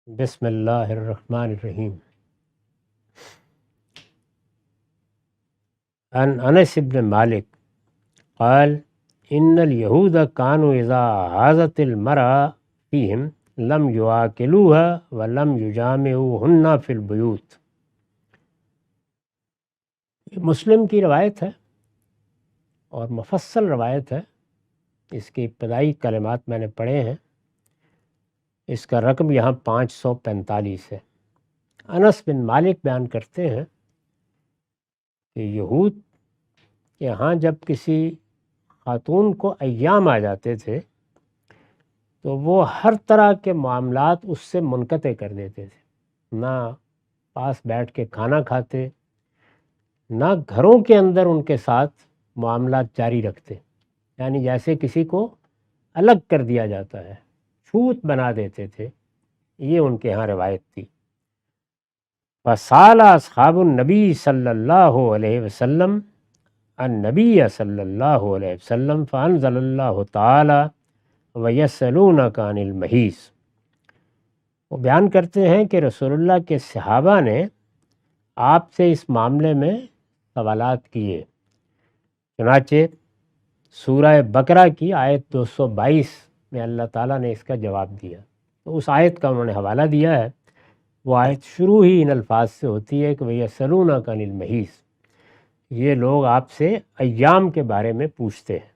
بسم اللہ الرحمن الرحیم۔ عن انس بن مالک قال ان اليہود كانوا اذا حاضت المرأة فيهم لم يواكلوها ولم يجامعوهن في البيوت۔ مسلم کی روایت ہے اور مفصل روایت ہے، اس کے ابتدائی کلمات میں نے پڑھے ہیں، اس کا رقم یہاں 545 ہے۔ انس بن مالک بیان کرتے ہیں کہ یہود کے ہاں جب کسی خاتون کو ایام آ جاتے تھے تو وہ ہر طرح کے معاملات اس سے منقطع کر دیتے تھے، نہ پاس بیٹھ کے کھانا کھاتے، نہ گھروں کے اندر ان کے ساتھ معاملات جاری رکھتے، یعنی جیسے کسی کو الگ کر دیا جاتا ہے، چھوت بنا دیتے تھے۔ یہ ان کے ہاں روایت تھی۔ فسال اصحاب النبی صلی اللہ علیہ وسلم النبی صلی اللہ علیہ وسلم فانزل اللہ تعالی ویسألونک عن المحیض۔ وہ بیان کرتے ہیں کہ رسول اللہ کے صحابہ نے آپ سے اس معاملے میں سوالات کیے، چنانچہ سورہ بقرہ کی آیت 222 میں اللہ تعالیٰ نے اس کا جواب دیا، تو اس آیت کا انہوں نے حوالہ دیا ہے۔ وہ آیت شروع ہی ان الفاظ سے ہوتی ہے کہ وَيَسْأَلُونَكَ عَنِ الْمَحِيضِ، یہ لوگ آپ سے ایام کے بارے میں پوچھتے ہیں۔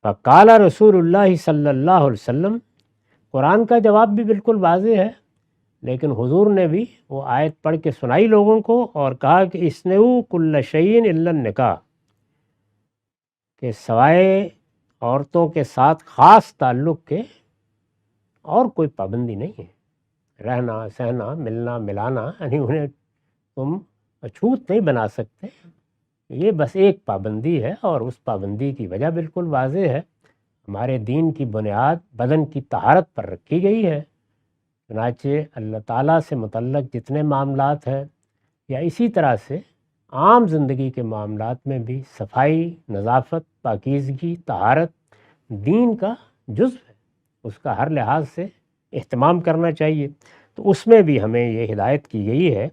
فقال رسول اللہ صلی اللہ علیہ وسلم، قرآن کا جواب بھی بالکل واضح ہے، لیکن حضور نے بھی وہ آیت پڑھ کے سنائی لوگوں کو اور کہا کہ اصنعوا کل شیء الا النکاح، کہ سوائے عورتوں کے ساتھ خاص تعلق کے اور کوئی پابندی نہیں ہے، رہنا سہنا ملنا ملانا، یعنی انہیں تم اچھوت نہیں بنا سکتے، یہ بس ایک پابندی ہے، اور اس پابندی کی وجہ بالکل واضح ہے۔ ہمارے دین کی بنیاد بدن کی طہارت پر رکھی گئی ہے، چنانچہ اللہ تعالیٰ سے متعلق جتنے معاملات ہیں یا اسی طرح سے عام زندگی کے معاملات میں بھی صفائی، نظافت، پاکیزگی، طہارت دین کا جزو ہے، اس کا ہر لحاظ سے اہتمام کرنا چاہیے۔ تو اس میں بھی ہمیں یہ ہدایت کی گئی ہے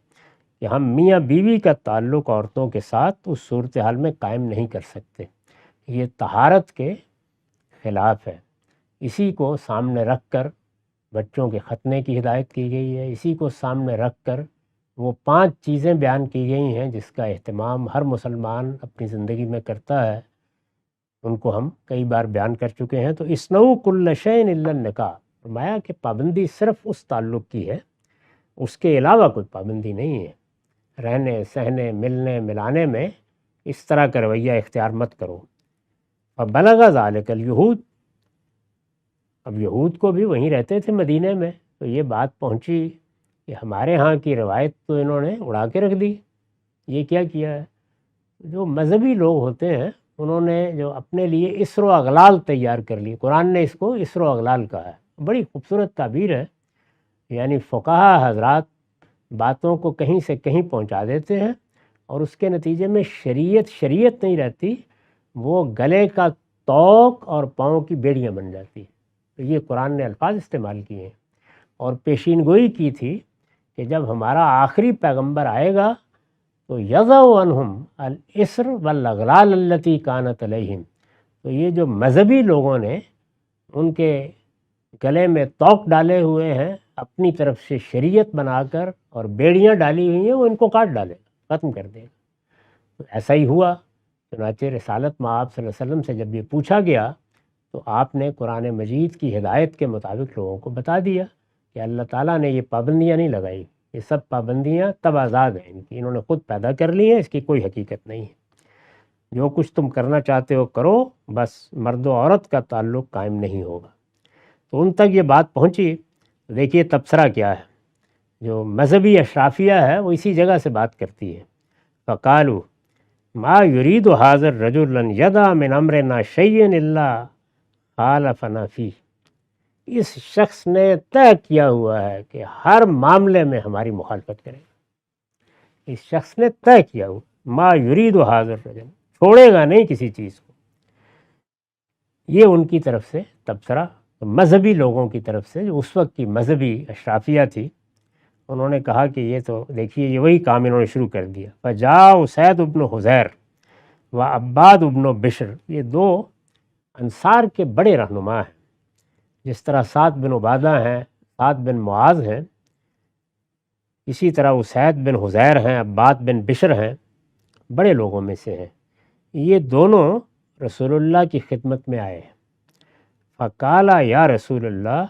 کہ ہم میاں بیوی کا تعلق عورتوں کے ساتھ اس صورتحال میں قائم نہیں کر سکتے، یہ طہارت کے خلاف ہے۔ اسی کو سامنے رکھ کر بچوں کے ختنے کی ہدایت کی گئی ہے، اسی کو سامنے رکھ کر وہ 5 چیزیں بیان کی گئی ہیں جس کا اہتمام ہر مسلمان اپنی زندگی میں کرتا ہے، ان کو ہم کئی بار بیان کر چکے ہیں۔ تو اصنعوا کل شیء الا النکاح، فرمایا کہ پابندی صرف اس تعلق کی ہے، اس کے علاوہ کوئی پابندی نہیں ہے۔ رہنے سہنے ملنے ملانے میں اس طرح کا رویہ اختیار مت کرو۔ فبلغ ذلک الیہود، اب یہود کو بھی وہیں رہتے تھے مدینے میں، تو یہ بات پہنچی کہ ہمارے ہاں کی روایت تو انہوں نے اڑا کے رکھ دی، یہ کیا کیا ہے۔ جو مذہبی لوگ ہوتے ہیں انہوں نے جو اپنے لیے اسر و اغلال تیار کر لی، قرآن نے اس کو اسر و اغلال کہا ہے، بڑی خوبصورت تعبیر ہے، یعنی فقہا حضرات باتوں کو کہیں سے کہیں پہنچا دیتے ہیں اور اس کے نتیجے میں شریعت نہیں رہتی، وہ گلے کا توق اور پاؤں کی بیڑیاں بن جاتی ہیں۔ تو یہ قرآن نے الفاظ استعمال کیے ہیں اور پیشین گوئی کی تھی کہ جب ہمارا آخری پیغمبر آئے گا تو یضع عنہم الاسر والاغلال التی کانت علیہم، تو یہ جو مذہبی لوگوں نے ان کے گلے میں توق ڈالے ہوئے ہیں اپنی طرف سے شریعت بنا کر اور بیڑیاں ڈالی ہوئی ہیں، وہ ان کو کاٹ ڈالے گا، ختم کر دے گا۔ تو ایسا ہی ہوا۔ چنانچہ رسالت مآب صلی اللہ علیہ وسلم سے جب یہ پوچھا گیا تو آپ نے قرآن مجید کی ہدایت کے مطابق لوگوں کو بتا دیا کہ اللہ تعالیٰ نے یہ پابندیاں نہیں لگائی، یہ سب پابندیاں تب آزاد ہیں ان کی، انہوں نے خود پیدا کر لی ہیں، اس کی کوئی حقیقت نہیں ہے۔ جو کچھ تم کرنا چاہتے ہو کرو، بس مرد و عورت کا تعلق قائم نہیں ہوگا۔ تو ان تک یہ بات پہنچی۔ دیکھیے تبصرہ کیا ہے، جو مذہبی اشرافیہ ہے وہ اسی جگہ سے بات کرتی ہے۔ فقالوا ما يريد هذا الرجل لن يدع من امرنا شيئا الا خالفنا فيه، اس شخص نے طے کیا ہوا ہے کہ ہر معاملے میں ہماری مخالفت کرے گا۔ اس شخص نے طے کیا ہوا، ما یرید هذا الرجل، چھوڑے گا نہیں کسی چیز کو۔ یہ ان کی طرف سے تبصرہ مذہبی لوگوں کی طرف سے، جو اس وقت کی مذہبی اشرافیہ تھی، انہوں نے کہا کہ یہ تو دیکھیے یہ وہی کام انہوں نے شروع کر دیا۔ فجاء اسید ابن حذیر و عباد ابن بشر، یہ دو انصار کے بڑے رہنما ہیں، جس طرح سعد بن عبادہ ہیں، سعد بن معاذ ہیں، اسی طرح اسید بن حذیر ہیں، عباد بن بشر ہیں، بڑے لوگوں میں سے ہیں۔ یہ دونوں رسول اللہ کی خدمت میں آئے ہیں۔ فقالا یا رسول اللہ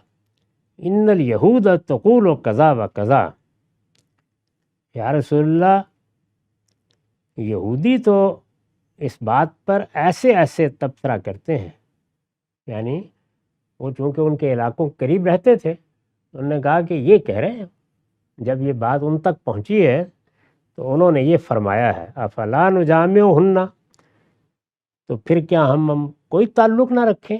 ان الیہود تقول کذا و کذا، یا رسول اللہ یہودی تو اس بات پر ایسے ایسے تبصرہ کرتے ہیں، یعنی وہ چونکہ ان کے علاقوں کے قریب رہتے تھے، انہوں نے کہا کہ یہ کہہ رہے ہیں۔ جب یہ بات ان تک پہنچی ہے تو انہوں نے یہ فرمایا ہے افلا نجامعہن، تو پھر کیا ہم کوئی تعلق نہ رکھیں؟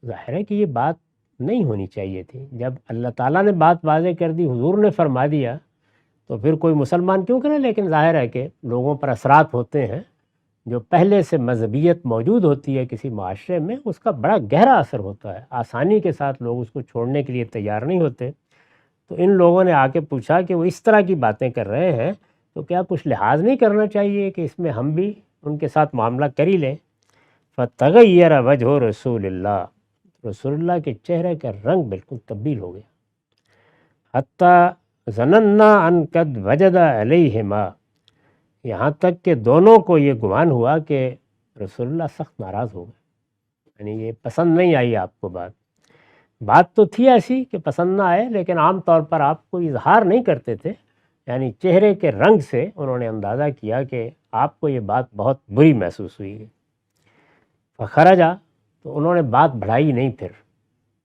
ظاہر ہے کہ یہ بات نہیں ہونی چاہیے تھی۔ جب اللہ تعالیٰ نے بات واضح کر دی، حضور نے فرما دیا، تو پھر کوئی مسلمان کیوں کرے؟ لیکن ظاہر ہے کہ لوگوں پر اثرات ہوتے ہیں، جو پہلے سے مذہبیت موجود ہوتی ہے کسی معاشرے میں، اس کا بڑا گہرا اثر ہوتا ہے، آسانی کے ساتھ لوگ اس کو چھوڑنے کے لیے تیار نہیں ہوتے۔ تو ان لوگوں نے آ کے پوچھا کہ وہ اس طرح کی باتیں کر رہے ہیں تو کیا کچھ لحاظ نہیں کرنا چاہیے کہ اس میں ہم بھی ان کے ساتھ معاملہ کر ہی لیں؟ فتغیر وجہ رسول اللہ، رسول اللہ کے چہرے کا رنگ بالکل تبدیل ہو گیا۔ حتی ظننا ان قد وجد علیہما، یہاں تک کہ دونوں کو یہ گمان ہوا کہ رسول اللہ سخت ناراض ہو گئے، یعنی یہ پسند نہیں آئی آپ کو بات تو تھی ایسی کہ پسند نہ آئے، لیکن عام طور پر آپ کو اظہار نہیں کرتے تھے، یعنی چہرے کے رنگ سے انہوں نے اندازہ کیا کہ آپ کو یہ بات بہت بری محسوس ہوئی ہے۔ فخرجا، تو انہوں نے بات بڑھائی نہیں، پھر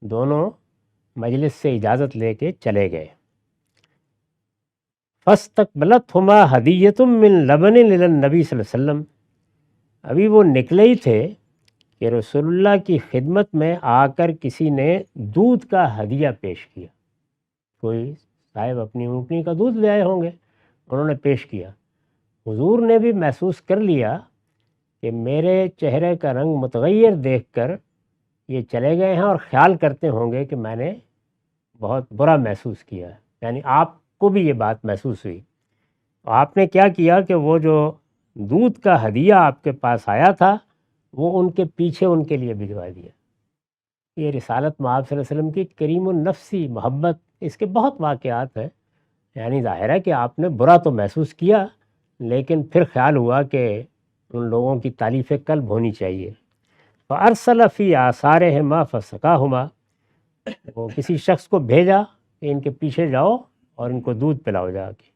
دونوں مجلس سے اجازت لے کے چلے گئے۔ فاستقبلتہما ہدیۃ من لبن الی النبی صلی اللہ علیہ وسلم، ابھی وہ نکلے ہی تھے کہ رسول اللہ کی خدمت میں آ کر کسی نے دودھ کا ہدیہ پیش کیا۔ کوئی صاحب اپنی اونٹنی کا دودھ لے آئے ہوں گے، انہوں نے پیش کیا۔ حضور نے بھی محسوس کر لیا کہ میرے چہرے کا رنگ متغیر دیکھ کر یہ چلے گئے ہیں اور خیال کرتے ہوں گے کہ میں نے بہت برا محسوس کیا ہے، یعنی آپ کو بھی یہ بات محسوس ہوئی۔ تو آپ نے کیا کیا کہ وہ جو دودھ کا ہدیہ آپ کے پاس آیا تھا وہ ان کے پیچھے ان کے لیے بھجوا دیا۔ یہ رسالت مآب صلی اللہ علیہ وسلم کی کریم النفسی محبت، اس کے بہت واقعات ہیں، یعنی ظاہر ہے کہ آپ نے برا تو محسوس کیا، لیکن پھر خیال ہوا کہ ان لوگوں کی تعلیف قلب ہونی چاہیے۔ فَأَرْسَلَ فِي آثَارِهِمَا فَسَقَاهُمَا، وہ کسی شخص کو بھیجا کہ ان کے پیچھے جاؤ اور ان کو دودھ پلاؤ جا کے۔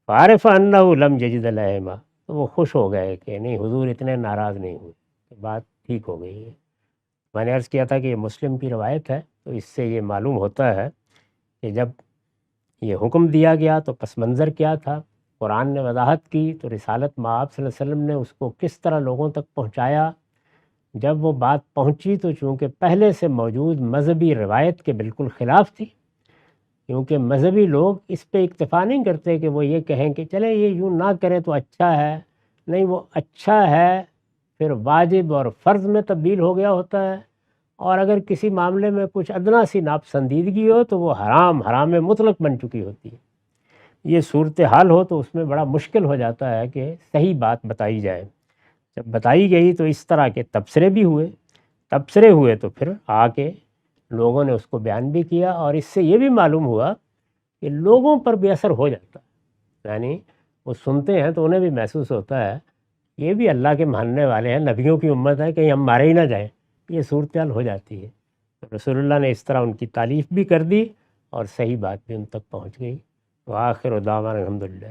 فَعَرِفَ أَنَّهُ لَمْ يَجِدْ لَهِمَا، تو وہ خوش ہو گئے کہ نہیں، حضور اتنے ناراض نہیں ہوئے، بات ٹھیک ہو گئی ہے۔ میں نے عرض کیا تھا کہ یہ مسلم کی روایت ہے، تو اس سے یہ معلوم ہوتا ہے کہ جب یہ حکم دیا گیا تو پس منظر کیا تھا، قرآن نے وضاحت کی، تو رسالت مآب صلی اللہ علیہ وسلم نے اس کو کس طرح لوگوں تک پہنچایا۔ جب وہ بات پہنچی تو چونکہ پہلے سے موجود مذہبی روایت کے بالکل خلاف تھی، کیونکہ مذہبی لوگ اس پہ اکتفا نہیں کرتے کہ وہ یہ کہیں کہ چلے یہ یوں نہ کریں تو اچھا ہے، نہیں، وہ اچھا ہے پھر واجب اور فرض میں تبدیل ہو گیا ہوتا ہے، اور اگر کسی معاملے میں کچھ ادنا سی ناپسندیدگی ہو تو وہ حرام مطلق بن چکی ہوتی ہے۔ یہ صورتحال ہو تو اس میں بڑا مشکل ہو جاتا ہے کہ صحیح بات بتائی جائے۔ جب بتائی گئی تو اس طرح کے تبصرے بھی ہوئے تو پھر آ کے لوگوں نے اس کو بیان بھی کیا، اور اس سے یہ بھی معلوم ہوا کہ لوگوں پر بھی اثر ہو جاتا ہے، یعنی وہ سنتے ہیں تو انہیں بھی محسوس ہوتا ہے یہ بھی اللہ کے ماننے والے ہیں، نبیوں کی امت ہے، کہیں ہم مارے ہی نہ جائیں، یہ صورتحال ہو جاتی ہے۔ تو رسول اللہ نے اس طرح ان کی تعریف بھی کر دی اور صحیح بات بھی ان تک پہنچ گئی۔ وآخر دعوانا الحمدللہ۔